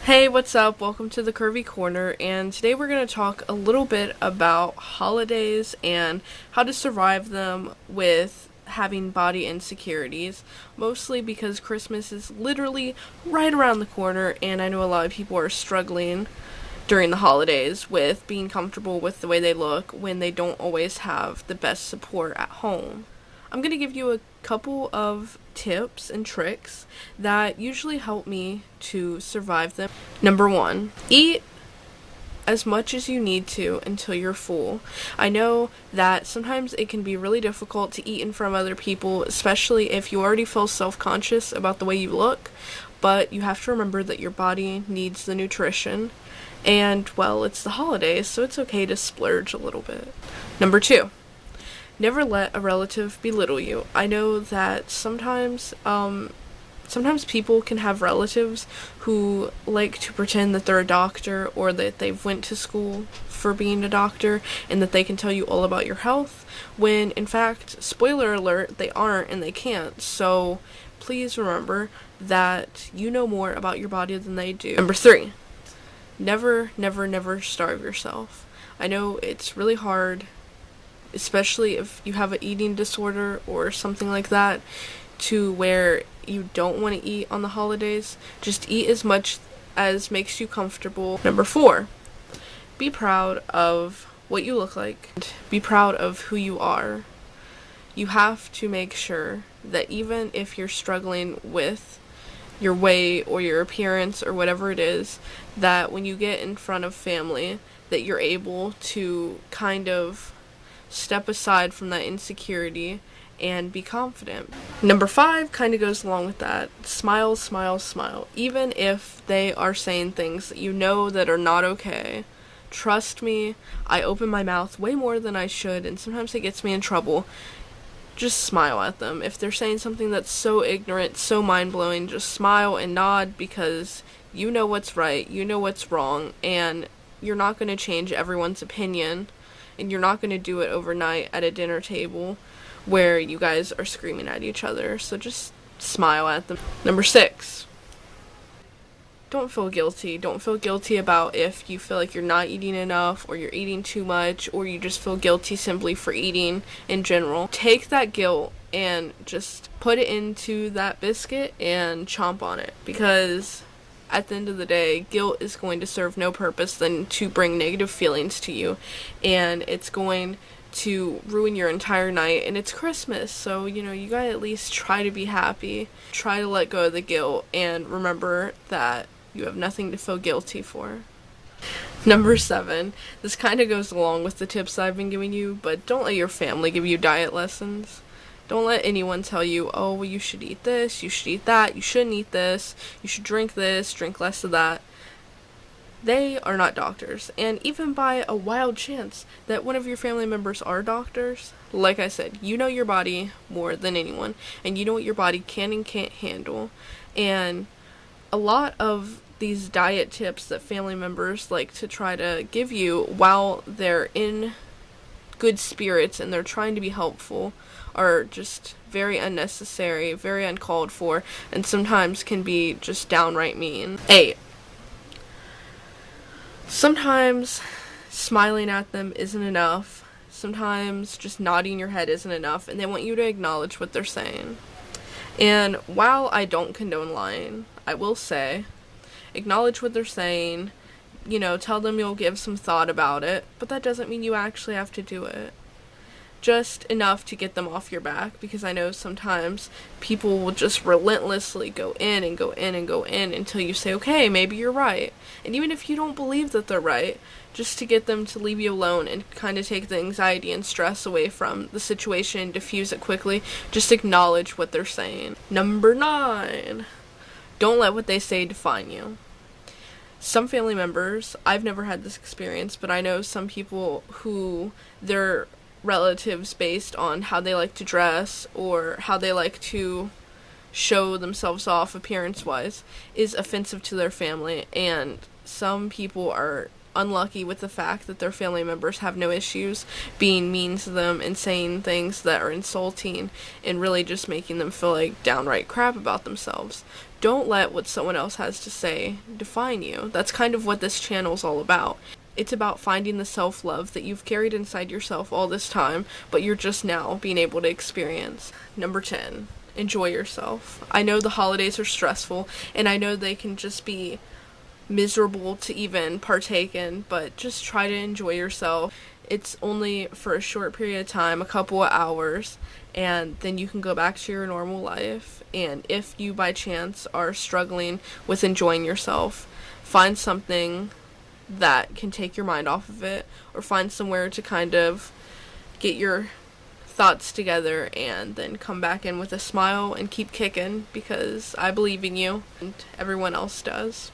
Hey, what's up? Welcome to the Curvy Corner, and today we're going to talk a little bit about holidays and how to survive them with having body insecurities, mostly because Christmas is literally right around the corner, and I know a lot of people are struggling during the holidays with being comfortable with the way they look when they don't always have the best support at home. I'm going to give you a couple of tips and tricks that usually help me to survive them. Number one, eat as much as you need to until you're full. I know that sometimes it can be really difficult to eat in front of other people, especially if you already feel self-conscious about the way you look, but you have to remember that your body needs the nutrition, and, well, it's the holidays, so it's okay to splurge a little bit. Number two, never let a relative belittle you. I know that sometimes people can have relatives who like to pretend that they're a doctor or that they've went to school for being a doctor and that they can tell you all about your health, when in fact, spoiler alert, they aren't and they can't. So please remember that you know more about your body than they do. Number three, never starve yourself. I know it's really hard, especially if you have an eating disorder or something like that, to where you don't want to eat on the holidays. Just eat as much as makes you comfortable. Number four, be proud of what you look like. Be proud of who you are. You have to make sure that even if you're struggling with your weight or your appearance or whatever it is, that when you get in front of family, that you're able to kind of step aside from that insecurity and be confident. Number five kind of goes along with that. Smile, smile, smile. Even if they are saying things that you know that are not okay, trust me, I open my mouth way more than I should, and sometimes it gets me in trouble. Just smile at them. If they're saying something that's so ignorant, so mind-blowing, just smile and nod, because you know what's right, you know what's wrong, and you're not going to change everyone's opinion. And you're not going to do it overnight at a dinner table where you guys are screaming at each other. So just smile at them. Number six, don't feel guilty. Don't feel guilty about if you feel like you're not eating enough or you're eating too much or you just feel guilty simply for eating in general. Take that guilt and just put it into that biscuit and chomp on it, because at the end of the day, guilt is going to serve no purpose than to bring negative feelings to you, and it's going to ruin your entire night, and it's Christmas, so, you gotta at least try to be happy, try to let go of the guilt, and remember that you have nothing to feel guilty for. Number seven, this kind of goes along with the tips I've been giving you, but don't let your family give you diet lessons. Don't let anyone tell you, oh, well, you should eat this, you should eat that, you shouldn't eat this, you should drink this, drink less of that. They are not doctors. And even by a wild chance that one of your family members are doctors, like I said, you know your body more than anyone, and you know what your body can and can't handle. And a lot of these diet tips that family members like to try to give you while they're in good spirits and they're trying to be helpful are just very unnecessary, very uncalled for, and sometimes can be just downright mean. 8. Sometimes smiling at them isn't enough. Sometimes just nodding your head isn't enough, and they want you to acknowledge what they're saying. And while I don't condone lying, I will say, acknowledge what they're saying, tell them you'll give some thought about it, but that doesn't mean you actually have to do it. Just enough to get them off your back, because I know sometimes people will just relentlessly go in and go in and go in until you say, okay, maybe you're right. And even if you don't believe that they're right, just to get them to leave you alone and kind of take the anxiety and stress away from the situation and diffuse it quickly, just acknowledge what they're saying. Number 9, don't let what they say define you. Some family members, I've never had this experience, but I know some people who their relatives based on how they like to dress or how they like to show themselves off appearance-wise is offensive to their family, and some people are unlucky with the fact that their family members have no issues being mean to them and saying things that are insulting and really just making them feel like downright crap about themselves. Don't let what someone else has to say define you. That's kind of what this channel is all about. It's about finding the self-love that you've carried inside yourself all this time, but you're just now being able to experience. Number 10, enjoy yourself. I know the holidays are stressful, and I know they can just be miserable to even partake in, but just try to enjoy yourself. It's only for a short period of time, a couple of hours, and then you can go back to your normal life. And if you by chance are struggling with enjoying yourself, find something that can take your mind off of it, or find somewhere to kind of get your thoughts together and then come back in with a smile and keep kicking, because I believe in you and everyone else does.